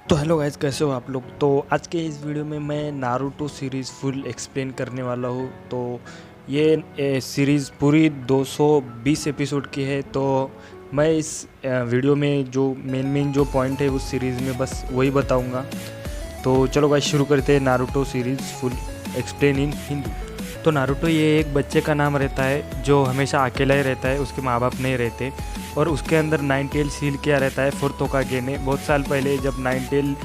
तो hello guys, कैसे हो आप लोग। तो आज के इस वीडियो में मैं नारुतो सीरीज़ फुल एक्सप्लेन करने वाला हूँ। तो ये सीरीज़ पूरी 220 एपिसोड की है। तो मैं इस वीडियो में जो मेन जो पॉइंट है उस सीरीज़ में बस वही बताऊँगा। तो चलो गाइस, शुरू करते हैं Naruto series full explain in Hindi. तो नारुतो ये एक बच्चे का नाम रहता है जो हमेशा अकेला ही रहता है, उसके माँ बाप नहीं रहते। और उसके अंदर नाइन टेल सील किया रहता है फोर्थ होकागे ने। बहुत साल पहले जब नाइन टेल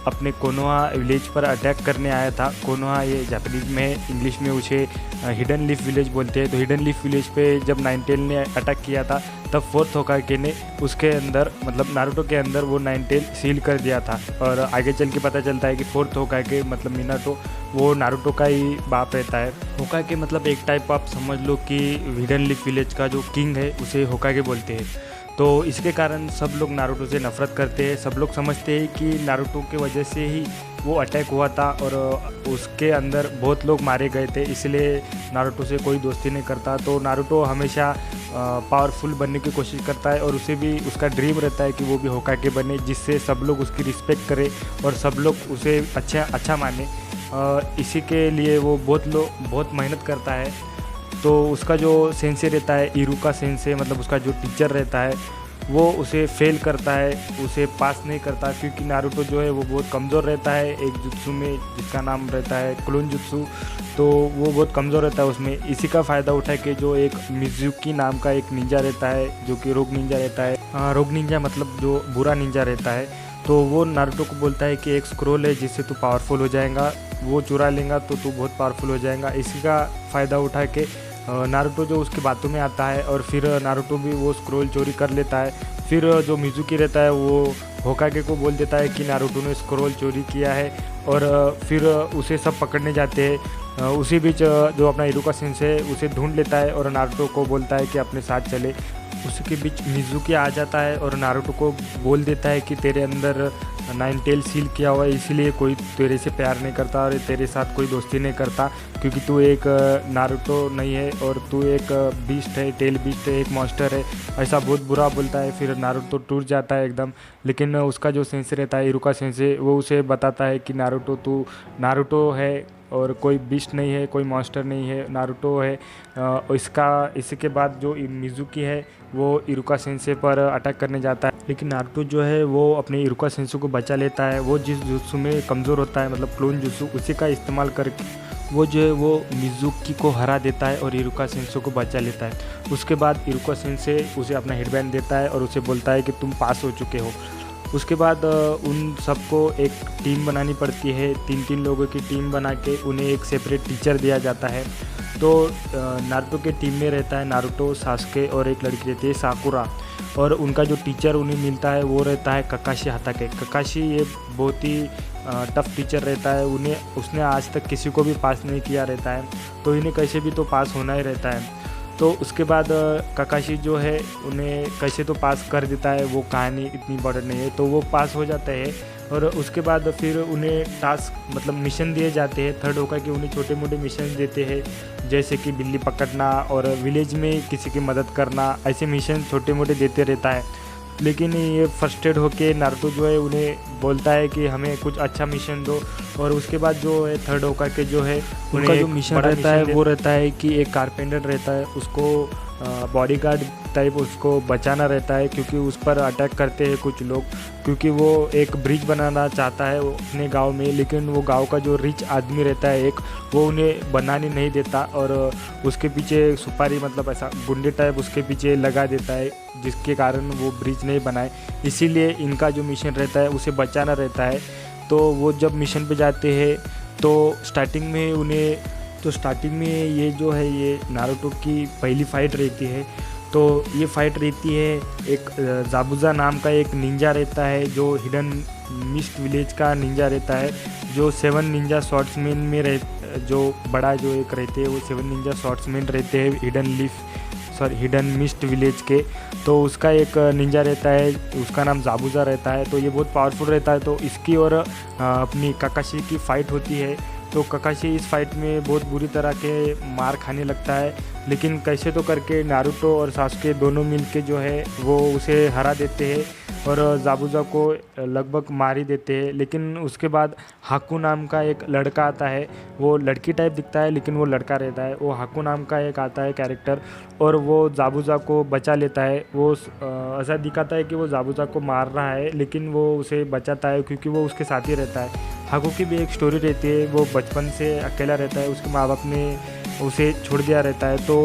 अपने कोनोहा विलेज पर अटैक करने आया था। कोनोहा ये जापानीज में, इंग्लिश में उसे हिडन लीफ विलेज बोलते हैं। तो हिडन लीफ विलेज पे जब नाइन टेल ने अटैक किया था तब फोर्थ होकागे ने उसके अंदर, मतलब नारुतो के अंदर, वो नाइन टेल सील कर दिया था। और आगे चल के पता चलता है कि फोर्थ होकागे मतलब मिनाटो वो नारुतो का ही बाप रहता है। होकागे मतलब एक टाइप आप समझ लो कि हिडन लीफ विलेज का जो किंग है उसे होकागे बोलते हैं। तो इसके कारण सब लोग नारुतो से नफ़रत करते हैं। सब लोग समझते हैं कि नारुतो के वजह से ही वो अटैक हुआ था और उसके अंदर बहुत लोग मारे गए थे, इसलिए नारुतो से कोई दोस्ती नहीं करता। तो नारुतो हमेशा पावरफुल बनने की कोशिश करता है और उसे भी उसका ड्रीम रहता है कि वो भी होकागे बने, जिससे सब लोग उसकी रिस्पेक्ट करें और सब लोग उसे अच्छा माने। इसी के लिए वो बहुत मेहनत करता है। तो उसका जो सेंसे रहता है, इरुका सेंसे, मतलब उसका जो टीचर रहता है, वो उसे फेल करता है, उसे पास नहीं करता, क्योंकि नारुतो जो है वो बहुत कमज़ोर रहता है एक जुत्सु में जिसका नाम रहता है क्लोन जुत्सु। तो वो बहुत कमज़ोर रहता है उसमें। इसी का फ़ायदा उठा के जो एक मिजुकी नाम का एक निंजा रहता है, जो कि रोग निंजा रहता है। रोग निंजा मतलब जो बुरा निंजा रहता है। तो वो नारुतो को बोलता है कि एक स्क्रोल है जिससे तू पावरफुल हो जाएगा, वो चुरा लेगा तो तू बहुत पावरफुल हो जाएगा। इसी का फ़ायदा उठा के नारुतो जो उसकी बातों में आता है और फिर नारुतो भी वो स्क्रोल चोरी कर लेता है। फिर जो मिजुकी रहता है वो होकागे को बोल देता है कि नारुतो ने स्क्रोल चोरी किया है और फिर उसे सब पकड़ने जाते हैं। उसी बीच जो अपना इरुका सेंसे है उसे ढूंढ लेता है और नारुतो को बोलता है कि अपने साथ चले। उसके बीच मिजुकी आ जाता है और नारुतो को बोल देता है कि तेरे अंदर नाइन टेल सील किया हुआ है, इसीलिए कोई तेरे से प्यार नहीं करता और तेरे साथ कोई दोस्ती नहीं करता, क्योंकि तू एक नारुतो नहीं है और तू एक बीस्ट है, टेल बीस्ट है, एक मॉन्स्टर है। ऐसा बहुत बुरा बोलता है। फिर नारुतो टूट जाता है एकदम। लेकिन उसका जो सेंसे रहता है, इरुका सेंसे, वो उसे बताता है कि नारुतो तू नारुतो है और कोई बीस्ट नहीं है, कोई मॉन्स्टर नहीं है, नारुतो है। इसके बाद जो मिजुकी है वो इरुका सेंसे पर अटैक करने जाता है, लेकिन नारुतो जो है वो अपने इरुका सेंसे को बचा लेता है। वो जिस जुत्सु में कमज़ोर होता है, मतलब क्लोन जुत्सु, उसी का इस्तेमाल करके वो जो है वो मिजुकी को हरा देता है और इरुका सेंसे को बचा लेता है। उसके बाद इरुका सेंसे उसे अपना हेडबैंड देता है और उसे बोलता है कि तुम पास हो चुके हो। उसके बाद उन सबको एक टीम बनानी पड़ती है। 3-3 लोगों की टीम बना के उन्हें एक सेपरेट टीचर दिया जाता है। तो नारुतो के टीम में रहता है नारुतो, सास्के और एक लड़की रहती है साकुरा। और उनका जो टीचर उन्हें मिलता है वो रहता है ककाशी हाताके। ककाशी ये बहुत ही टफ टीचर रहता है। उसने आज तक किसी को भी पास नहीं किया रहता है, तो इन्हें कैसे भी तो पास होना ही रहता है। तो उसके बाद ककाशी जो है उन्हें कैसे तो पास कर देता है। वो कहानी इतनी इंपॉर्टेंट नहीं है, तो वो पास हो जाते हैं। और उसके बाद फिर उन्हें टास्क, मतलब मिशन दिए जाते हैं। थर्ड होकर के उन्हें छोटे मोटे मिशन देते हैं, जैसे कि बिल्ली पकड़ना और विलेज में किसी की मदद करना। ऐसे मिशन छोटे मोटे देते रहता है। लेकिन ये फर्स्टेड होके नारुतो जो है उन्हें बोलता है कि हमें कुछ अच्छा मिशन दो। और उसके बाद जो है थर्ड होकागे जो है उनका जो मिशन रहता है वो रहता है कि एक कारपेंटर रहता है, उसको बॉडीगार्ड टाइप उसको बचाना रहता है, क्योंकि उस पर अटैक करते हैं कुछ लोग। क्योंकि वो एक ब्रिज बनाना चाहता है अपने गांव में, लेकिन वो गांव का जो रिच आदमी रहता है एक, वो उन्हें बनाने नहीं देता और उसके पीछे सुपारी, मतलब ऐसा गुंडे टाइप उसके पीछे लगा देता है, जिसके कारण वो ब्रिज नहीं बनाए। इसीलिए इनका जो मिशन रहता है उसे बचाना रहता है। तो वो जब मिशन पे जाते हैं तो स्टार्टिंग में ये जो है ये नारुतो की पहली फ़ाइट रहती है। तो ये फ़ाइट रहती है, एक जाबुजा नाम का एक निंजा रहता है जो हिडन मिस्ट विलेज का निंजा रहता है, जो 7 निंजा शॉर्ट्समैन में जो बड़ा जो एक रहते हैं वो 7 निंजा शॉर्ट्समैन रहते हैं हिडन मिस्ट विलेज के। तो उसका एक निंजा रहता है, उसका नाम जाबुजा रहता है। तो ये बहुत पावरफुल रहता है। तो इसकी और अपनी काकाशी की फ़ाइट होती है। तो ककाशी इस फाइट में बहुत बुरी तरह के मार खाने लगता है। लेकिन कैसे तो करके नारुतो और सासुके दोनों मिलके जो है वो उसे हरा देते हैं और जाबुजा को लगभग मार ही देते हैं। लेकिन उसके बाद हाकू नाम का एक लड़का आता है, वो लड़की टाइप दिखता है लेकिन वो लड़का रहता है। वो हाकू नाम का एक आता है कैरेक्टर और वो जाबुजा को बचा लेता है। वो ऐसा दिखाता है कि वो जाबुजा को मार रहा है लेकिन वो उसे बचाता है क्योंकि वो उसके साथ ही रहता है। हाकू की भी एक स्टोरी रहती है, वो बचपन से अकेला रहता है, उसके माँ बाप ने उसे छोड़ दिया रहता है तो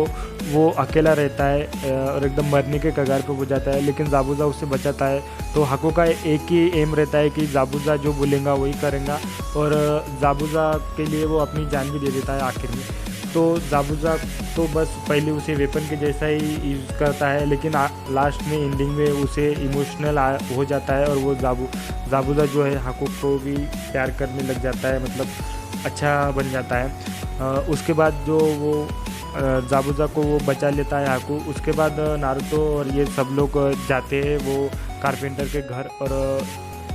वो अकेला रहता है और एकदम मरने के कगार पे हो जाता है, लेकिन जाबुजा उसे बचाता है। तो हाकू का एक ही एम रहता है कि जाबुजा जो बोलेगा वही करेगा और जाबुजा के लिए वो अपनी जान भी दे देता है आखिर में। तो जाबुजा तो बस पहले उसे वेपन के जैसा ही यूज़ करता है, लेकिन लास्ट में एंडिंग में उसे इमोशनल हो जाता है और वो जाबुजा जो है हाकू को भी प्यार करने लग जाता है, मतलब अच्छा बन जाता है। उसके बाद जो वो जाबुजा को वो बचा लेता है हाकू। उसके बाद नारुतो और ये सब लोग जाते हैं वो कारपेंटर के घर और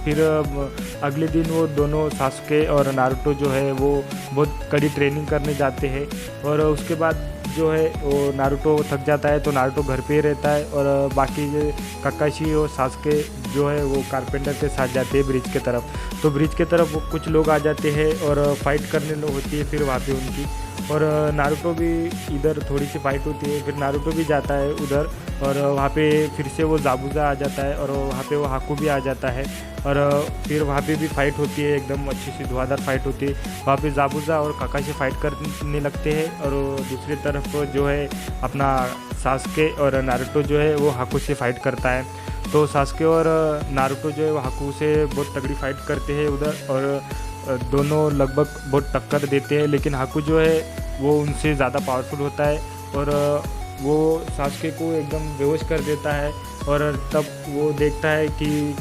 फिर अगले दिन वो दोनों सासुके और नारुतो जो है वो बहुत कड़ी ट्रेनिंग करने जाते हैं और उसके बाद जो है वो नारुतो थक जाता है तो नारुतो घर पे ही रहता है और बाकी काकाशी और सासुके जो है वो कारपेंटर के साथ जाते हैं ब्रिज के तरफ। तो ब्रिज के तरफ वो कुछ लोग आ जाते हैं और फाइट करने होती है फिर वहाँ पे उनकी, और नारुतो भी इधर थोड़ी सी फाइट होती है, फिर नारुतो भी जाता है उधर और वहाँ पे फिर से वो जाबुजा आ जाता है और वहाँ पे वो हाकू भी आ जाता है और फिर वहाँ पे भी फाइट होती है, एकदम अच्छी सी धुआंधार फाइट होती है। वहाँ पे जाबुजा और काकाशी फाइट करने लगते हैं और दूसरी तरफ जो है अपना सासुके और नारुतो जो है वो हाकू से फाइट करता है। तो सासुके और नारुतो जो है वो हाकू से बहुत तगड़ी फाइट करते हैं उधर और दोनों लगभग बहुत टक्कर देते हैं, लेकिन हाकू जो है वो उनसे ज़्यादा पावरफुल होता है और वो सासुके को एकदम बेहोश कर देता है। और तब वो देखता है कि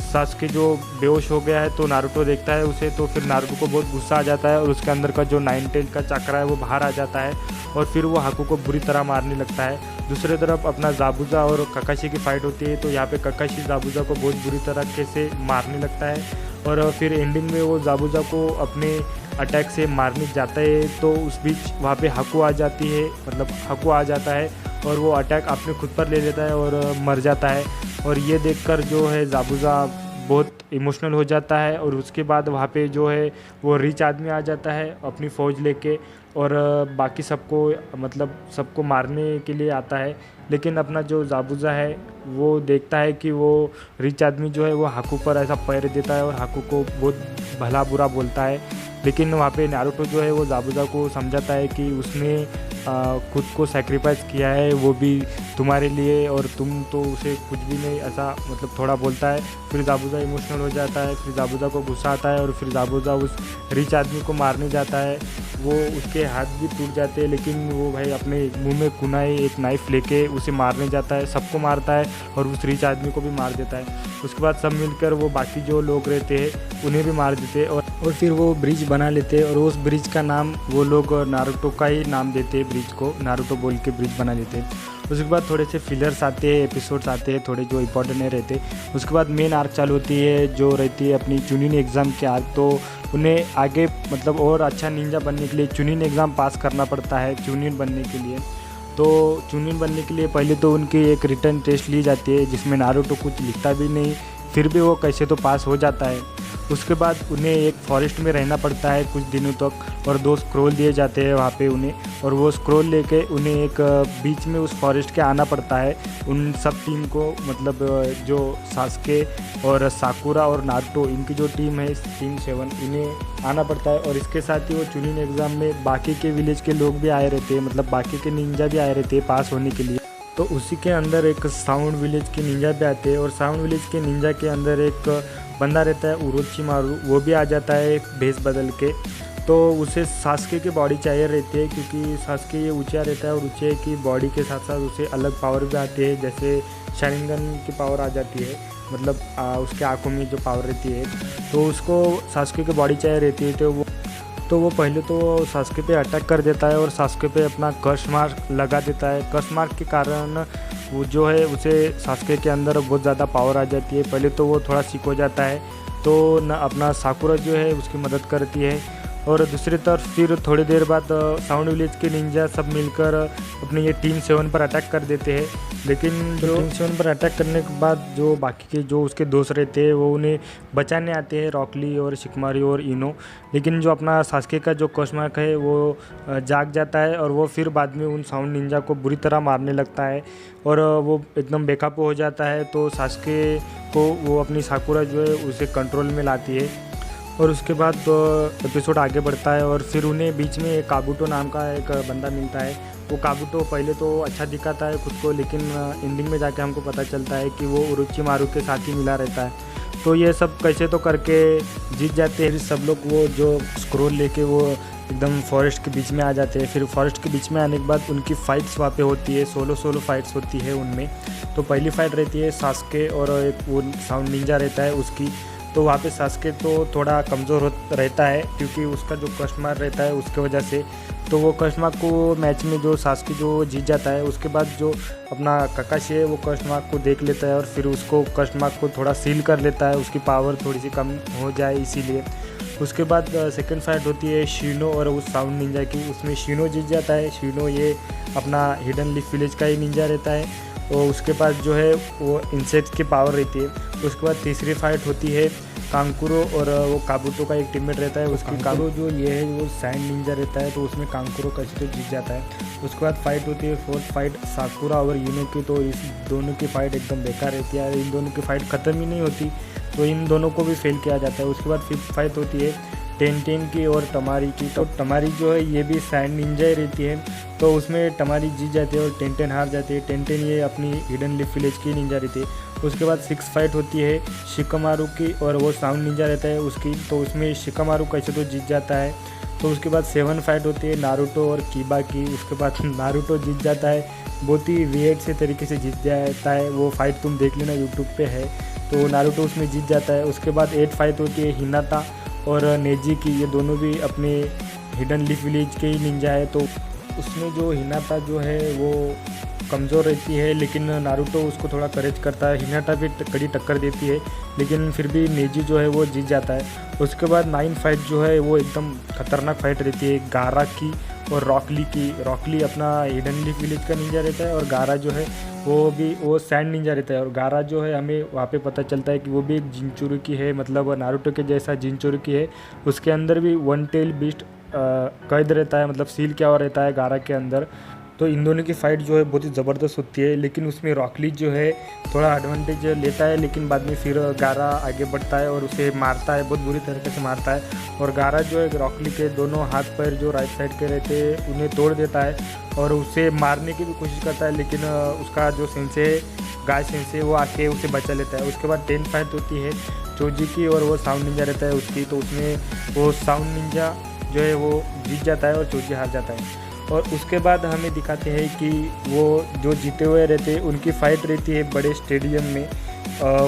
सासुके जो बेहोश हो गया है तो नारुतो देखता है उसे, तो फिर नारुतो को बहुत गुस्सा आ जाता है और उसके अंदर का जो 9 टेल का चक्रा है वो बाहर आ जाता है और फिर वो हाकू को बुरी तरह मारने लगता है। दूसरी तरफ अपना जाबुजा और काकाशी की फाइट होती है तो यहाँ पे काकाशी जाबुजा को बहुत बुरी तरीके से मारने लगता है और फिर एंडिंग में वो जाबुजा को अपने अटैक से मारने जाता है। तो उस बीच वहाँ पे हाकू आ जाती है, मतलब हाकू आ जाता है और वो अटैक अपने खुद पर ले लेता है और मर जाता है। और ये देखकर जो है जाबुजा बहुत इमोशनल हो जाता है और उसके बाद वहाँ पे जो है वो रिच आदमी आ जाता है अपनी फ़ौज लेके और बाकी सबको मतलब सबको मारने के लिए आता है। लेकिन अपना जो जाबुजा है वो देखता है कि वो रिच आदमी जो है वो हाकू पर ऐसा पैर देता है और हाकू को बहुत भला बुरा बोलता है। लेकिन वहाँ पे नारुतो जो है वो जाबुजा को समझाता है कि उसने खुद को सैक्रिफाइस किया है वो भी तुम्हारे लिए और तुम तो उसे कुछ भी नहीं, ऐसा मतलब थोड़ा बोलता है। फिर जाबुजा इमोशनल हो जाता है, फिर जाबुजा को गुस्सा आता है और फिर जाबुजा उस रिच आदमी को मारने जाता है। वो उसके हाथ भी टूट जाते हैं लेकिन वो भाई अपने मुंह में कुनाई एक नाइफ़ लेके उसे मारने जाता है, सबको मारता है और उस रिच आदमी को भी मार देता है। उसके बाद सब मिलकर वो बाकी जो लोग रहते हैं उन्हें भी मार देते हैं और फिर वो ब्रिज बना लेते हैं और उस ब्रिज का नाम वो लोग नारुतो का ही नाम देते हैं, ब्रिज को नारुतो बोल के ब्रिज बना लेते हैं। उसके बाद थोड़े से फिलर्स आते हैं, एपिसोड्स आते हैं थोड़े जो इंपॉर्टेंट नहीं रहते। उसके बाद मेन आर्क चालू होती है जो रहती है अपनी चुनिन एग्ज़ाम की आर्क। तो उन्हें आगे मतलब और अच्छा निंजा बनने के लिए चुनिन एग्ज़ाम पास करना पड़ता है चुनिन बनने के लिए। तो चुनिन बनने के लिए पहले तो उनकी एक रिटर्न टेस्ट ली जाती है जिसमें नारुतो कुछ लिखता भी नहीं, फिर भी वो कैसे तो पास हो जाता है। उसके बाद उन्हें एक फॉरेस्ट में रहना पड़ता है कुछ दिनों तक और 2 स्क्रोल दिए जाते हैं वहाँ पे उन्हें, और वो स्क्रोल लेके उन्हें एक बीच में उस फॉरेस्ट के आना पड़ता है उन सब टीम को, मतलब जो सासुके और साकुरा और नारुतो इनकी जो टीम है टीम 7 इन्हें आना पड़ता है। और इसके साथ ही वो चुनिन एग्ज़ाम में बाकी के विलेज के लोग भी आए रहते हैं, मतलब बाकी के निंजा भी आए रहते हैं पास होने के लिए। तो उसी के अंदर एक साउंड विलेज के निंजा भी आते हैं और साउंड विलेज के निंजा के अंदर एक बंदा रहता है उरोचिमारू, वो भी आ जाता है एक भेस बदल के। तो उसे सासुके की बॉडी चाहिए रहती है क्योंकि सासुके ये ऊंचा रहता है और ऊंचे की बॉडी के साथ साथ उसे अलग पावर भी आती है, जैसे शारिंगन की पावर आ जाती है, मतलब उसके आँखों में जो पावर रहती है। तो उसको सासुके की बॉडी चाहिए रहती है। तो वो पहले तो सासुके पे अटैक कर देता है और सासुके पे अपना कर्स मार्क लगा देता है। कर्स मार्क के कारण वो जो है उसे सासुके के अंदर बहुत ज़्यादा पावर आ जाती है। पहले तो वो थोड़ा सिक हो जाता है तो न अपना साकुरा जो है उसकी मदद करती है। और दूसरी तरफ फिर थोड़ी देर बाद साउंड विलेज के निंजा सब मिलकर अपने ये टीम 7 पर अटैक कर देते हैं। लेकिन जो टीम 7 पर अटैक करने के बाद जो बाकी के जो उसके दोस्त रहते हैं वो उन्हें बचाने आते हैं, रॉकली और शिकमारी और इनो। लेकिन जो अपना सास्के का जो क्वेश्चन है वो जाग जाता है और वो फिर बाद में उन साउंड निंजा को बुरी तरह मारने लगता है और वो एकदम बेकाबू हो जाता है। तो सास्के को वो अपनी साकुरा जो है उसे कंट्रोल में लाती है और उसके बाद एपिसोड आगे बढ़ता है और फिर उन्हें बीच में एक काबूटो नाम का एक बंदा मिलता है। वो काबूटो पहले तो अच्छा दिखाता है खुद को, लेकिन एंडिंग में जाके हमको पता चलता है कि वो उरोचिमारू के साथ ही मिला रहता है। तो ये सब कैसे तो करके जीत जाते हैं सब लोग। वो जो स्क्रोल लेके वो एकदम फॉरेस्ट के बीच में आ जाते हैं। फिर फॉरेस्ट के बीच में आने के बाद उनकी फ़ाइट्स वहाँ पे होती है, सोलो फाइट्स होती है उनमें। तो पहली फ़ाइट रहती है सास्के और एक वो साउंड निंजा रहता है उसकी। तो वहाँ पे सास्के तो थोड़ा कमज़ोर रहता है क्योंकि उसका जो कस्टमर रहता है उसके वजह से। तो वो कस्टमर को मैच में जो सास्के जो जीत जाता है, उसके बाद जो अपना काकाशी है वो कस्टमर को देख लेता है और फिर उसको कस्टमर को थोड़ा सील कर लेता है, उसकी पावर थोड़ी सी कम हो जाए इसीलिए। उसके बाद सेकंड फाइट होती है शिनो और उस साउंड निंजा की। उसमें शिनो जीत जाता है। शिनो ये अपना हिडन लीफ विलेज का ही निंजा रहता है और उसके पास जो है वो इंसेक्ट की पावर रहती है। उसके बाद तीसरी फाइट होती है कांकुरो और वो काबूटो का एक टीममेट रहता है उसकी। काबू जो ये है वो सैंड निंजा रहता है, तो उसमें कांकुरो कैसे तो जीत जाता है। उसके बाद फाइट होती है फोर्थ फाइट साकुरा और यूनो की। तो इस दोनों की फ़ाइट एकदम बेकार रहती है, इन दोनों की फ़ाइट ख़त्म ही नहीं होती, तो इन दोनों को भी फेल किया जाता है। उसके बाद फिफ्थ फाइट होती है टेंटेन की और टमारी की। तो टमारी जो है ये भी सैंड निंजा ही रहती है, तो उसमें टमारी जीत जाती है और टेंटेन हार जाती है। टेंटेन ये अपनी हिडन लीफ विलेज की निंजा रहती है। उसके बाद सिक्स फाइट होती है शिकमारू की और वो साउंड निंजा रहता है उसकी। तो उसमें शिकमारू कैसे तो जीत जाता है। तो उसके बाद 7 फाइट होती है नारुतो और कीबा की। उसके बाद नारुतो जीत जाता है, बहुत ही वियर्ड से तरीके से जीत जाता है। वो फाइट तुम देख लेना यूट्यूब पे है। तो नारुतो उसमें जीत जाता है। उसके बाद 8 फाइट होती है हिनाता और नेजी की। ये दोनों भी अपने हिडन लीफ विलेज के ही निंजा है। तो उसमें जो हिनाता जो है वो कमज़ोर रहती है, लेकिन नारुतो उसको थोड़ा करेज करता है। हिनाटा भी कड़ी टक्कर देती है, लेकिन फिर भी नेजी जो है वो जीत जाता है। उसके बाद 9 फाइट जो है वो एकदम खतरनाक फाइट रहती है गारा की और रॉकली की। रॉकली अपना हिडन लीफ विलेज का निंजा रहता है और गारा जो है वो सैंड निंजा रहता है। और गारा जो है हमें वहाँ पे पता चलता है कि वो भी एक जिनचुरुकी है, मतलब नारुतो के जैसा जिनचुरुकी है। उसके अंदर भी वन टेल बीस्ट कैद रहता है, मतलब सील किया हुआ रहता है गारा के अंदर। तो इन दोनों की फ़ाइट जो है बहुत ही ज़बरदस्त होती है, लेकिन उसमें रॉकली जो है थोड़ा एडवांटेज लेता है, लेकिन बाद में फिर गारा आगे बढ़ता है और उसे मारता है, बहुत बुरी तरीके से मारता है। और गारा जो है रॉकली के दोनों हाथ पैर जो राइट साइड के रहते हैं उन्हें तोड़ देता है और उसे मारने की भी कोशिश करता है, लेकिन उसका जो सेंसे गाय सेंसे वो आके उसे बचा लेता है। उसके बाद 10 फाइट होती है चोजी की और वो साउंड निंजा रहता है उसकी। तो उसमें वो साउंड निंजा जो है वो जीत जाता है और चोजी हार जाता है। और उसके बाद हमें दिखाते हैं कि वो जो जीते हुए रहते हैं उनकी फ़ाइट रहती है बड़े स्टेडियम में।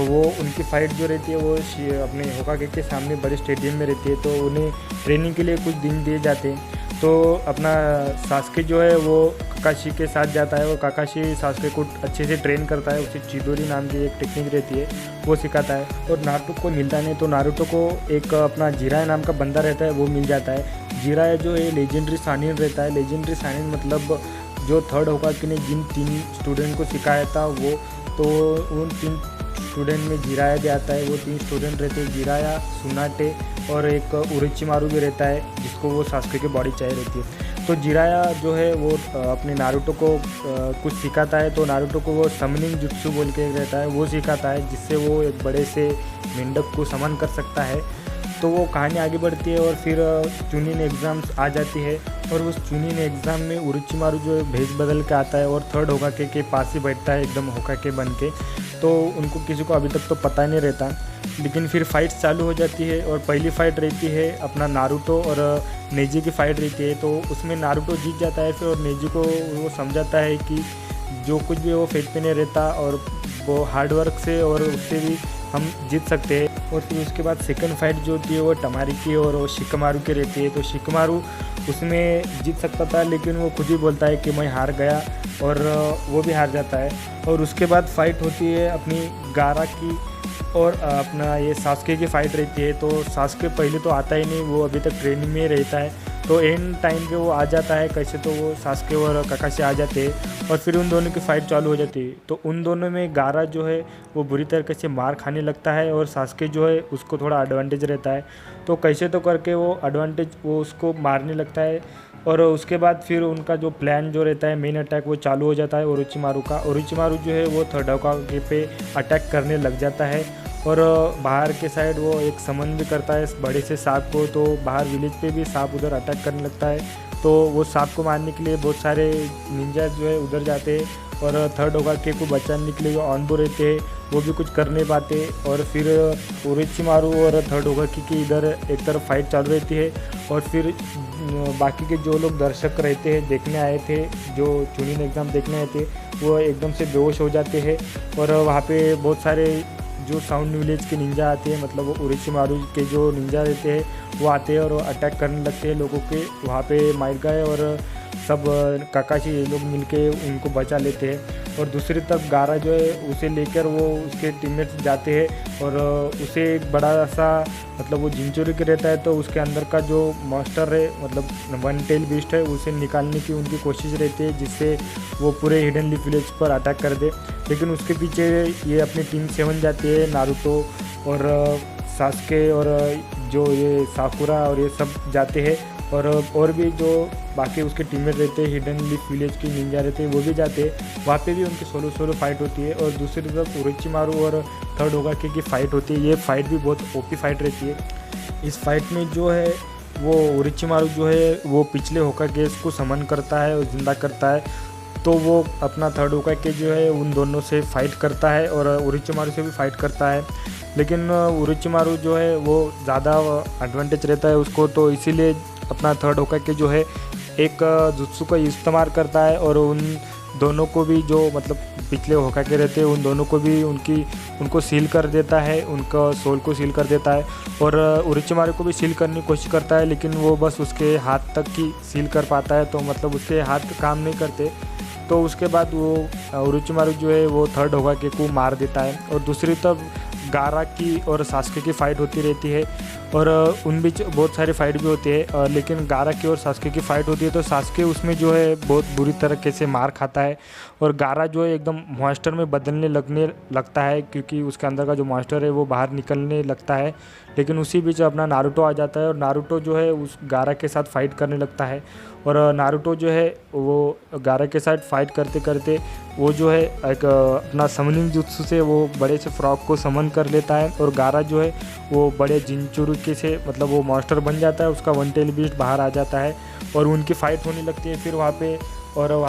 वो उनकी फ़ाइट जो रहती है वो अपने होकागे के सामने बड़े स्टेडियम में रहती है। तो उन्हें ट्रेनिंग के लिए कुछ दिन दिए जाते हैं। तो अपना सास्के जो है वो काकाशी के साथ जाता है और काकाशी सास्के को अच्छे से ट्रेन करता है। उसे चिदोरी नाम की एक टेक्निक रहती है वो सिखाता है। और नारुतो को मिलता नहीं, तो नारुतो को एक अपना जिराय नाम का बंदा रहता है वो मिल जाता है। जिराय जो है लेजेंडरी सानिन रहता है। लेजेंडरी सानिन मतलब जो थर्ड होकागे ने जिन 3 स्टूडेंट को सिखाया था वो, तो उन 3 स्टूडेंट में जिराया भी आता है। वो 3 स्टूडेंट रहते हैं, जिराया, सुनाटे और एक उरोचिमारू भी रहता है जिसको वो सास्के की बॉडी चाहिए रहती है। तो जिराया जो है वो अपने नारुतो को कुछ सिखाता है। तो नारुतो को वो समनिंग जुत्सु बोल के रहता है वो सिखाता है, जिससे वो एक बड़े से मेंढक को समन कर सकता है। तो वो कहानी आगे बढ़ती है और फिर चुनिन एग्ज़ाम्स आ जाती है और उस चुनिन एग्ज़ाम में उरोचिमारू जो है भेष बदल के आता है और थर्ड होकागे के पास ही बैठता है एकदम होकागे बन के। तो उनको किसी को अभी तक तो पता नहीं रहता, लेकिन फिर फाइट्स चालू हो जाती है। और पहली फ़ाइट रहती है अपना नारुतो और नेजी की फ़ाइट रहती है। तो उसमें नारुतो जीत जाता है फिर, और नेजी को वो समझाता है कि जो कुछ भी वो फेट पे नहीं रहता और वो हार्डवर्क से और उससे भी हम जीत सकते हैं। और फिर उसके बाद सेकंड फाइट जो होती है वो टमारी की और वो शिकमारू की रहती है। तो शिकमारू उसमें जीत सकता था, लेकिन वो खुद ही बोलता है कि मैं हार गया और वो भी हार जाता है। और उसके बाद फाइट होती है अपनी गारा की और अपना ये सास्के की फ़ाइट रहती है, तो सास्के पहले तो आता ही नहीं, वो अभी तक ट्रेनिंग में रहता है। तो एंड टाइम पे वो आ जाता है कैसे, तो वो सास्के और काकाशी आ जाते हैं और फिर उन दोनों की फ़ाइट चालू हो जाती है। तो उन दोनों में गारा जो है वो बुरी तरीके से मार खाने लगता है और सास्के जो है उसको थोड़ा एडवांटेज रहता है। तो कैसे तो करके वो एडवांटेज वो उसको मारने लगता है और उसके बाद फिर उनका जो प्लान जो रहता है मेन अटैक वो चालू हो जाता है ओरोचिमारू का। ओरोचिमारू जो है वो थर्ड होकागे पे अटैक करने लग जाता है और बाहर के साइड वो एक समन भी करता है इस बड़े से सांप को। तो बाहर विलेज पे भी सांप उधर अटैक करने लगता है। तो वो सांप को मारने के लिए बहुत सारे निंजा जो है उधर जाते हैं और थर्ड होकागे को बचाने के लिए जो ऑनबो रहते हैं वो भी कुछ कर नहीं पाते। और फिर ओरोचिमारू और थर्ड होकागे की इधर एक तरफ फाइट चालू रहती है और फिर बाकी के जो लोग दर्शक रहते हैं देखने आए थे, जो चुनिन एग्ज़ाम देखने आए थे, वो एकदम से बेहोश हो जाते हैं। और वहाँ पे बहुत सारे जो साउंड विलेज के निंजा आते हैं, मतलब वो ओरोचिमारू के जो निंजा रहते हैं वो आते हैं और अटैक करने लगते हैं लोगों के। वहाँ पे मार गए और सब काकाशी ये लोग मिलके उनको बचा लेते हैं। और दूसरी तरफ गारा जो है उसे लेकर वो उसके टीममेट्स जाते हैं और उसे एक बड़ा सा मतलब वो जिंचुरी के रहता है, तो उसके अंदर का जो मॉन्स्टर है मतलब वन टेल बीस्ट है उसे निकालने की उनकी कोशिश रहती है, जिससे वो पूरे हिडन लीफ विलेज पर अटैक कर दे। लेकिन उसके पीछे ये अपनी टीम 7 जाती है, नारुतो और सास्के और जो ये साकुरा और ये सब जाते हैं और भी जो बाकी उसके टीममेट रहते हैं हिडन लीफ विलेज की निंजा रहते हैं वो भी जाते हैं। वहाँ पे भी उनकी सोलो फाइट होती है और दूसरी तरफ ओरोचिमारू और थर्ड होकागे की फ़ाइट होती है। ये फाइट भी बहुत ओपी फाइट रहती है। इस फाइट में जो है वो ओरोचिमारू जो है वो पिछले होकागे को समन करता है और ज़िंदा करता है। तो वो अपना थर्ड होकागे जो है उन दोनों से फाइट करता है और ओरोचिमारू से भी फाइट करता है। लेकिन ओरोचिमारू जो है वो ज़्यादा एडवांटेज रहता है उसको, तो इसीलिए अपना थर्ड होकागे जो है एक जुत्सु का इस्तेमाल करता है और उन दोनों को भी जो मतलब पिछले होकागे रहते हैं उन दोनों को भी उनको सील कर देता है, उनका सोल को सील कर देता है। और ओरोचिमारू को भी सील करने की कोशिश करता है, लेकिन वो बस उसके हाथ तक ही सील कर पाता है, तो मतलब उसके हाथ काम नहीं करते। तो उसके बाद वो ओरोचिमारू जो है वो थर्ड होकागे को मार देता है। और दूसरी तरफ गारा की और सास्के की फ़ाइट होती रहती है और उन बीच बहुत सारी फाइट भी होती है। लेकिन गारा की और सास्के की फ़ाइट होती है तो सास्के उसमें जो है बहुत बुरी तरीके से मार खाता है और गारा जो है एकदम मॉन्स्टर में बदलने लगता है, क्योंकि उसके अंदर का जो मॉन्स्टर है वो बाहर निकलने लगता है। लेकिन उसी बीच अपना नारुतो आ जाता है और नारुतो जो है उस गारा के साथ फाइट करने लगता है। और नारुतो जो है वो गारा के साथ फाइट करते करते वो जो है एक अपना समनिंग जुत्सु से वो बड़े से फ्रॉग को समन कर लेता है और गारा जो है वो बड़े जिंचुरुके से मतलब वो मॉन्स्टर बन जाता है, उसका वन टेल बीस्ट बाहर आ जाता है और उनकी फ़ाइट होने लगती है फिर वहाँ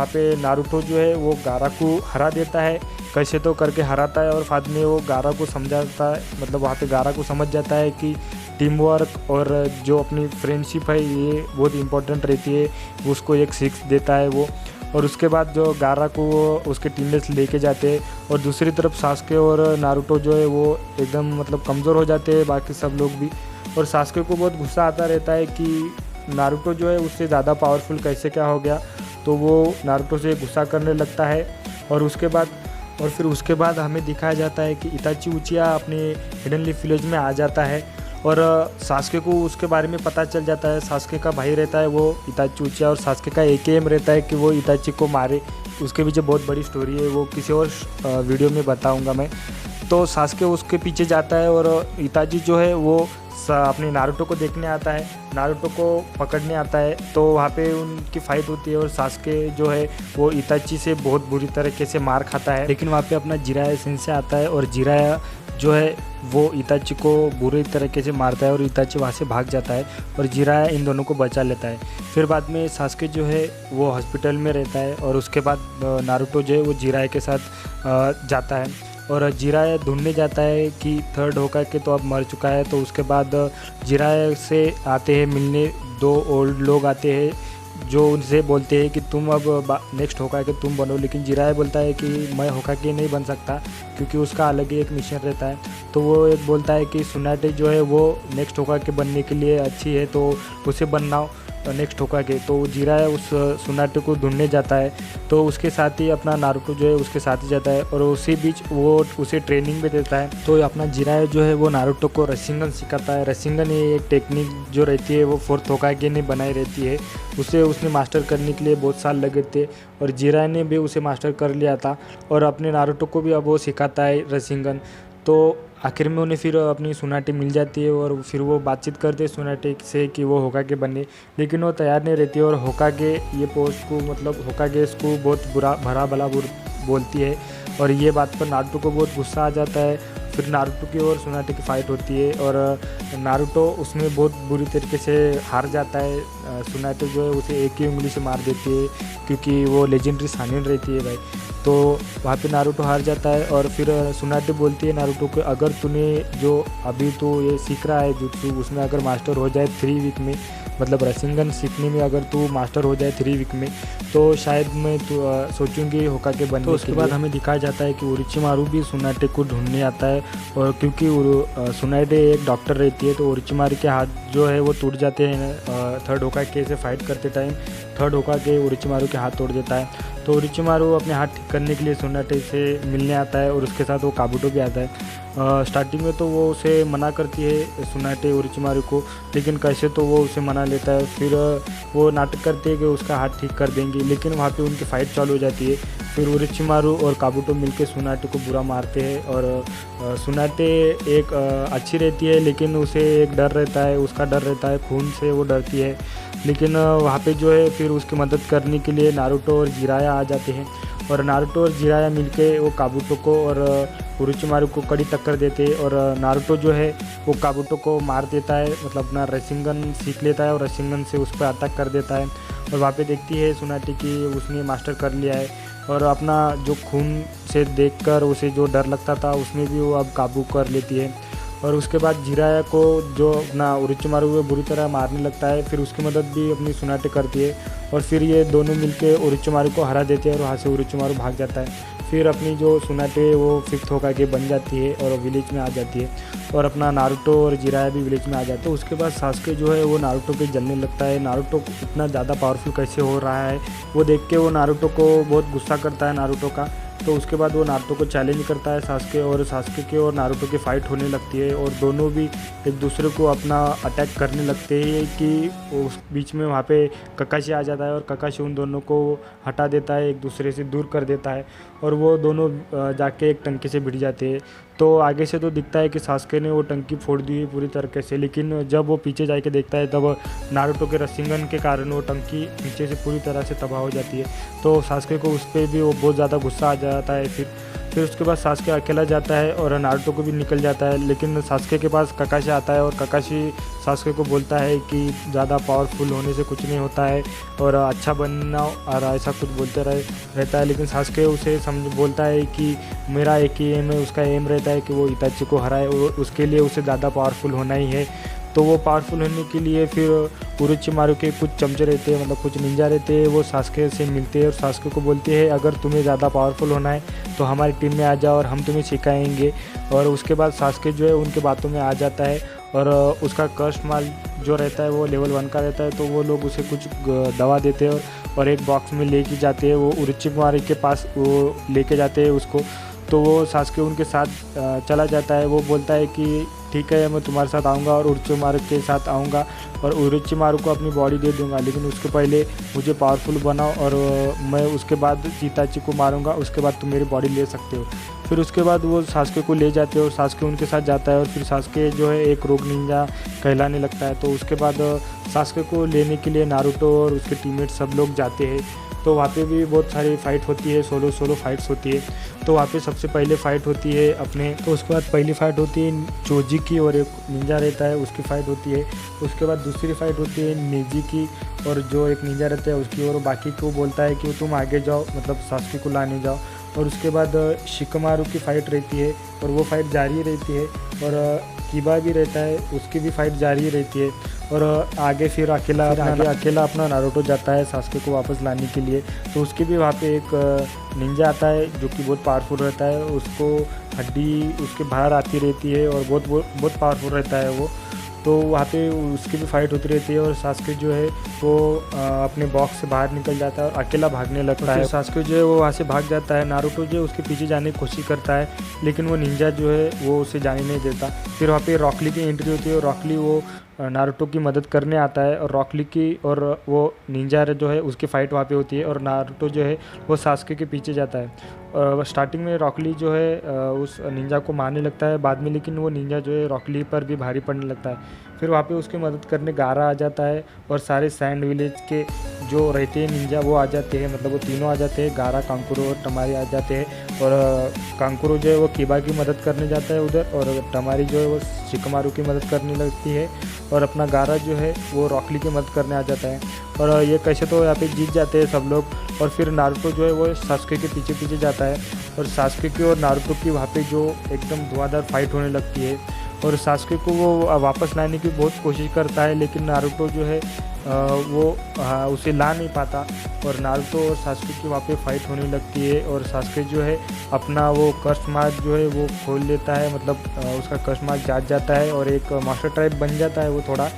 पे नारुतो जो है वो गारा को हरा देता है, कैसे तो करके हराता है। और बाद में वो गारा को समझाता है, मतलब वहाँ पे गारा को समझ जाता है कि टीम वर्क और जो अपनी फ्रेंडशिप है ये बहुत इंपॉर्टेंट रहती है, उसको एक सीख देता है वो। और उसके बाद जो गारा को उसके टीममेट्स लेके जाते हैं और दूसरी तरफ सास्के और नारुतो जो है वो एकदम मतलब कमज़ोर हो जाते हैं, बाकी सब लोग भी। और सास्के को बहुत गुस्सा आता रहता है कि नारुतो जो है उससे ज़्यादा पावरफुल कैसे क्या हो गया, तो वो नारुतो से गुस्सा करने लगता है। और फिर उसके बाद हमें दिखाया जाता है कि इताची उचिया अपने हिडन लीफ विलेज में आ जाता है और सास्के को उसके बारे में पता चल जाता है। सास्के का भाई रहता है वो इताची उचिया और सास्के का एक एम रहता है कि वो इताची को मारे। उसके पीछे बहुत बड़ी स्टोरी है, वो किसी और वीडियो में बताऊंगा मैं। तो सास्के उसके पीछे जाता है और इताची जो है वो अपने नारुतो को देखने आता है, नारुतो को पकड़ने आता है। तो वहाँ पे उनकी फ़ाइट होती है और सास्के जो है वो इताची से बहुत बुरी तरीके से मार खाता है। लेकिन वहाँ पे अपना जिराया सेंसे आता है और जिराया जो है वो इताची को बुरी तरीके से मारता है और इताची वहाँ से भाग जाता है और जिराया इन दोनों को बचा लेता है। फिर बाद में सास्के जो है वो हॉस्पिटल में रहता है और उसके बाद नारुतो जो है वो जिराया के साथ जाता है और जिराया ढूंढने जाता है कि थर्ड होकागे तो अब मर चुका है। तो उसके बाद जिराया से आते हैं मिलने 2 ओल्ड लोग आते हैं जो उनसे बोलते हैं कि तुम अब नेक्स्ट होकागे तुम बनो। लेकिन जिराया बोलता है कि मैं होकागे नहीं बन सकता, क्योंकि उसका अलग ही एक मिशन रहता है। तो वो एक बोलता है कि सुनाटे जो है वो नेक्स्ट होकागे बनने के लिए अच्छी है, तो उसे बनना हो। नेक्स्ट होकागे। तो जिराया उस सुनाटे को ढूंढने जाता है, तो उसके साथ ही अपना नारुतो जो है उसके साथ ही जाता है और उसी बीच वो उसे ट्रेनिंग भी देता है। तो अपना जिराया जो है वो नारुतो को रशिंगन सिखाता है। रशिंगन ये एक टेक्निक जो रहती है वो फोर्थ होकागे ने बनाई रहती है। उसे उसने मास्टर करने के लिए बहुत साल लगे थे और जिराया ने भी उसे मास्टर कर लिया था और अपने नारुतो को भी अब वो सिखाता है रशिंगन। तो आखिर में उन्हें फिर अपनी सुनाटे मिल जाती है और फिर वो बातचीत करते हैं सुनाटे से कि वो होकागे बने, लेकिन वो तैयार नहीं रहती है और होकागे ये पोस्ट को मतलब होकागे इसको बहुत बुरा भला बोलती है और ये बात पर नारुतो को बहुत गुस्सा आ जाता है। फिर नारुतो की और सुनाटे की फ़ाइट होती है और नारुतो उसमें बहुत बुरी तरीके से हार जाता है। सुनाटे जो है उसे एक ही उंगली से मार देती है क्योंकि वो लेजेंडरी शानिन रहती है भाई। तो वहाँ पे नारुतो हार जाता है और फिर सुनाटे बोलती है नारुतो को, अगर तूने जो अभी तो ये सीख रहा है जुत्सु उसमें अगर मास्टर हो जाए 3 वीक में, मतलब रशिंगन सीखने में अगर तू मास्टर हो जाए 3 वीक में, तो शायद मैं सोचूंगी होकागे बनने। तो उसके बाद हमें दिखाया जाता है कि ओरोचिमारू भी सुनाटे को ढूंढने आता है और क्योंकि सुनाटे एक डॉक्टर रहती है तो ओरोचिमारू के हाथ जो है वो टूट जाते हैं थर्ड होकागे से फाइट करते टाइम। थर्ड होकागे ओरोचिमारू के हाथ तोड़ देता है। तो ओरोचिमारू अपने हाथ ठीक करने के लिए सुनाटे से मिलने आता है और उसके साथ वो काबुटो भी आता है। स्टार्टिंग में तो वो उसे मना करती है सुनाटे ओरोचिमारू को, लेकिन कैसे तो वो उसे मना लेता है। फिर वो नाटक करते हैं कि उसका हाथ ठीक कर देंगे, लेकिन वहाँ पे उनकी फ़ाइट चालू हो जाती है। फिर ओरोचिमारू और काबुटो मिलके सुनाटे को बुरा मारते हैं और सुनाटे एक अच्छी रहती है लेकिन उसे एक डर रहता है, उसका डर रहता है, खून से वो डरती है। लेकिन वहाँ पे जो है फिर उसकी मदद करने के लिए नारुतो और जिराया आ जाते हैं और नारुतो और जिराया मिलके वो काबुटो को और ओरोचिमारू को कड़ी टक्कर देते हैं और नारुतो जो है वो काबुटो को मार देता है, मतलब अपना रशिंगन सीख लेता है और रशिंगन से उस पर अटैक कर देता है। और वहाँ पे देखती है सुनाटे कि उसने मास्टर कर लिया है और अपना जो खून से देखकर उसे जो डर लगता था उसमें भी वो अब काबू कर लेती है। और उसके बाद जिराया को जो अपना ओरोचिमारू को बुरी तरह मारने लगता है, फिर उसकी मदद भी अपनी सुनाटे करती है और फिर ये दोनों मिलके ओरोचिमारू को हरा देते हैं और वहाँ से ओरोचिमारू भाग जाता है। फिर अपनी जो सुनाटे वो फिफ्थ होकागे बन जाती है और विलेज में आ जाती है और अपना नारुतो और जिराया भी विलेज में आ जाते हैं। उसके बाद सास्के जो है वो नारुतो पे जलने लगता है। नारुतो इतना ज़्यादा पावरफुल कैसे हो रहा है वो देख के वो नारुतो को बहुत गुस्सा करता है नारुतो का। तो उसके बाद वो नारुतो को चैलेंज करता है सास्के और सास्के के और नारुतो की फ़ाइट होने लगती है और दोनों भी एक दूसरे को अपना अटैक करने लगते हैं कि उस बीच में वहाँ पे ककाशी आ जाता है और ककाशी उन दोनों को हटा देता है, एक दूसरे से दूर कर देता है और वो दोनों जाके एक टंकी से भिड़ जाते हैं। तो आगे से तो दिखता है कि सास्के ने वो टंकी फोड़ दी है पूरी तरीके से, लेकिन जब वो पीछे जाके देखता है तब नारुतो के रशिंगन के कारण वो टंकी पीछे से पूरी तरह से तबाह हो जाती है। तो सास्के को उस पर भी वो बहुत ज़्यादा गुस्सा आ जाता है। फिर उसके बाद सास्के अकेला जाता है और नारुतो को भी निकल जाता है, लेकिन सास्के के पास ककाशी आता है और ककाशी सास्के को बोलता है कि ज़्यादा पावरफुल होने से कुछ नहीं होता है और अच्छा बनना और ऐसा कुछ बोलते रहता है। लेकिन सास्के उसे बोलता है कि मेरा एक ही एम है, उसका एम रहता है कि वो इताची को हराए और उसके लिए उसे ज़्यादा पावरफुल होना ही है। तो वो पावरफुल होने के लिए फिर ओरोचिमारू के कुछ चमचे रहते हैं, मतलब कुछ निंजा रहते हैं, वो सास्के से मिलते हैं और सास्के को बोलते हैं अगर तुम्हें ज़्यादा पावरफुल होना है तो हमारी टीम में आ जाओ और हम तुम्हें सिखाएंगे। और उसके बाद सास्के जो है उनके बातों में आ जाता है और उसका कष्ट माल जो रहता है वो लेवल 1 का रहता है। तो वो लोग उसे कुछ दवा देते हैं और एक बॉक्स में लेके जाते हैं, वो ओरोचिमारू के पास वो लेके जाते हैं उसको। तो वो सास्के उनके साथ चला जाता है, वो बोलता है कि ठीक है मैं तुम्हारे साथ आऊँगा और ओरोचिमारू के साथ आऊँगा और ओरोचिमारू को अपनी बॉडी दे दूँगा, लेकिन उसके पहले मुझे पावरफुल बनाओ और मैं उसके बाद इताची को मारूँगा, उसके बाद तुम मेरी बॉडी ले सकते हो। फिर उसके बाद वो सास्के को ले जाते हैं और सास्के उनके साथ जाता है और फिर सास्के जो है एक रोग निंजा कहलाने लगता है। तो उसके बाद सास्के को लेने के लिए नारुतो और उसके टीममेट सब लोग जाते हैं। तो वहाँ पे भी बहुत सारी फ़ाइट होती है, सोलो फाइट्स होती है। तो वहाँ पे सबसे पहले फ़ाइट होती है अपने, तो उसके बाद पहली फ़ाइट होती है चोजी की और एक निंजा रहता है उसकी फ़ाइट होती है। उसके बाद दूसरी फ़ाइट होती है नेजी की और जो एक निंजा रहता है उसकी, और बाकी को बोलता है कि तुम आगे जाओ, मतलब सास्के को लाने जाओ। और उसके बाद शिकमारू की फ़ाइट रहती है और वो फ़ाइट जारी रहती है और कीबा भी रहता है, उसकी भी फ़ाइट जारी रहती है। और आगे फिर अकेला अपना नारुतो जाता है सास्के को वापस लाने के लिए। तो उसके भी वहाँ पे एक निंजा आता है जो कि बहुत पावरफुल रहता है, उसको हड्डी उसके बाहर आती रहती है और बहुत पावरफुल रहता है वो। तो वहाँ पे उसकी भी फाइट होती रहती है और सास्के जो है वो अपने बॉक्स से बाहर निकल जाता है और अकेला भागने लगता है। सास्के जो है वो वहाँ से भाग जाता है, नारुतो जो है उसके पीछे जाने की कोशिश करता है लेकिन वो निंजा जो है वो उसे जाने नहीं देता। फिर वहाँ पे रॉक ली की एंट्री होती है और रॉक ली वो नारुतो की मदद करने आता है और रॉक ली की और वो निंजा जो है उसकी फ़ाइट वहाँ पे होती है और नारुतो जो है वो सास्के के पीछे जाता है। स्टार्टिंग में रॉक ली जो है उस निंजा को मारने लगता है बाद में, लेकिन वो निंजा जो है रॉक ली पर भी भारी पड़ने लगता है। फिर वहाँ पे उसकी मदद करने गारा आ जाता है और सारे सैंड विलेज के जो रहते हैं निंजा वो आ जाते हैं, मतलब वो तीनों आ जाते हैं, गारा, कांकुरो और टमारी आ जाते हैं। और कांकुरो जो है वो किबा की मदद करने जाता है उधर और टमारी जो है वो शिकमारू की मदद करने लगती है और अपना गारा जो है वो रॉक ली की मदद करने आ जाता है। और ये कैसे तो यहाँ पे जीत जाते हैं सब लोग। और फिर नारुतो जो है वो सास्के के पीछे पीछे जाता है और सास्के की और नारुतो की वहाँ पे जो एकदम धुआंधार फाइट होने लगती है और सास्के को वो वापस लाने की बहुत कोशिश करता है लेकिन नारुतो जो है वो उसे ला नहीं पाता और नारुतो और सास्के की वहाँ पे फाइट होने लगती है और सास्के जो है अपना वो कर्स मार्क जो है वो खोल लेता है, मतलब उसका कर्स मार्क जाग जाता है और एक मास्टर टाइप बन जाता है वो थोड़ा,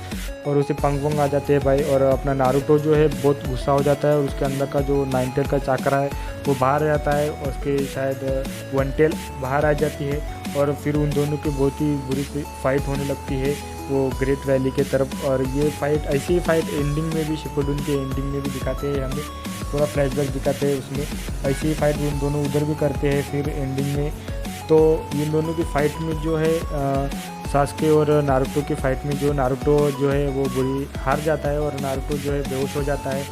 और उसे पंग वंग आ जाते हैं भाई। और अपना नारुतो जो है बहुत गुस्सा हो जाता है और उसके अंदर का जो 9 टेल का चाकरा है वो बाहर आ जाता है और उसके शायद 1 टेल बाहर आ जाती है और फिर उन दोनों की बहुत ही बुरी फाइट होने लगती है वो ग्रेट वैली के तरफ। और ये फाइट ऐसी ही फाइट एंडिंग में भी, शिपुडुन के एंडिंग में भी दिखाते हैं, हमें थोड़ा फ्लैशबैक दिखाते हैं उसमें। ऐसी ही फाइट उन दोनों उधर भी करते हैं फिर एंडिंग में। तो इन दोनों की फाइट में जो है सास्के और नारुतो की फाइट में जो नारुतो जो है वो बुरी हार जाता है और नारुतो जो है बेहोश हो जाता है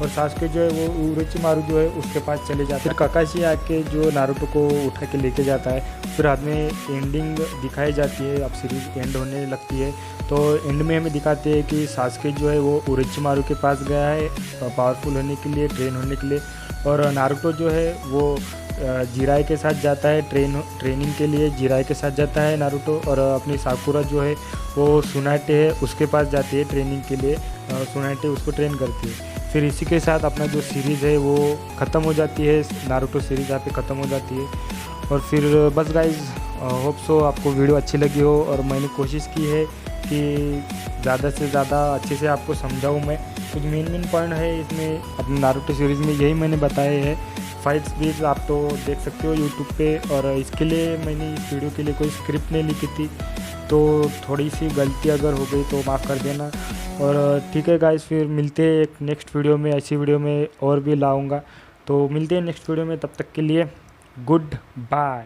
और सास्के जो है वो उरोचिमारू जो है उसके पास चले जाते हैं। फिर काकाशी आके जो नारुतो को उठा के लेके जाता है। फिर बाद में एंडिंग दिखाई जाती है, अब सीरीज एंड होने लगती है तो एंड में हमें दिखाते हैं कि सास्के जो है वो उरोचिमारू के पास गया है पावरफुल होने के लिए, ट्रेन होने के लिए, और नारुतो जो है वो जिराई के साथ जाता है ट्रेनिंग के लिए, जिराई के साथ जाता है नारुतो और अपनी साकुरा जो है वो सुनाटे है उसके पास जाती है ट्रेनिंग के लिए, सुनाटे उसको ट्रेन करती है। फिर इसी के साथ अपना जो सीरीज़ है वो ख़त्म हो जाती है, नारुतो सीरीज़ यहाँ पे ख़त्म हो जाती है। और फिर बस गाइज होप सो आपको वीडियो अच्छी लगी हो और मैंने कोशिश की है कि ज़्यादा से ज़्यादा अच्छे से आपको समझाऊँ मैं। कुछ मेन पॉइंट है इसमें अपने नारुतो सीरीज़ में यही मैंने बताए हैं। फाइट्स भी आप तो देख सकते हो यूट्यूब पे, और इसके लिए मैंने इस वीडियो के लिए कोई स्क्रिप्ट नहीं लिखी थी तो थोड़ी सी गलती अगर हो गई तो माफ़ कर देना। और ठीक है गाइस, फिर मिलते हैं एक नेक्स्ट वीडियो में, ऐसी वीडियो में और भी लाऊंगा। तो मिलते हैं नेक्स्ट वीडियो में, तब तक के लिए गुड बाय।